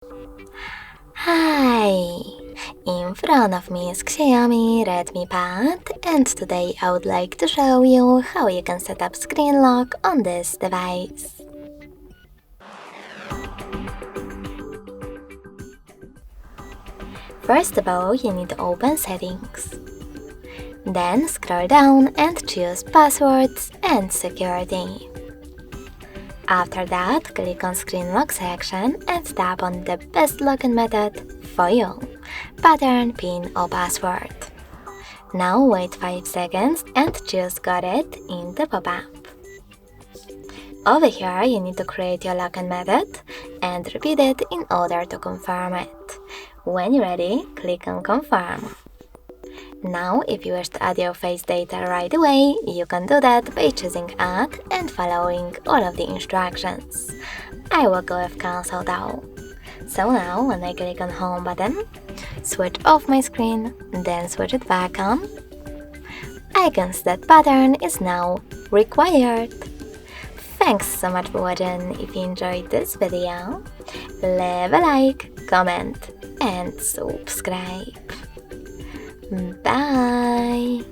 Hi! In front of me is XIAOMI Redmi Pad, and today I would like to show you how you can set up screen lock on this device. First of all, you need to open Settings. Then scroll down and choose Passwords and Security. After that, click on Screen Lock section and tap on the best login method for you, pattern, PIN or password. Now wait 5 seconds and choose Got It in the pop-up. Over here, you need to create your login method and repeat it in order to confirm it. When you're ready, click on Confirm. Now, if you wish to add your face data right away, you can do that by choosing Add and following all of the instructions. I will go with Cancel though. So now, when I click on Home button, switch off my screen, then switch it back on, I can see that pattern is now required. Thanks so much for watching. If you enjoyed this video, leave a like, comment and subscribe. Bye!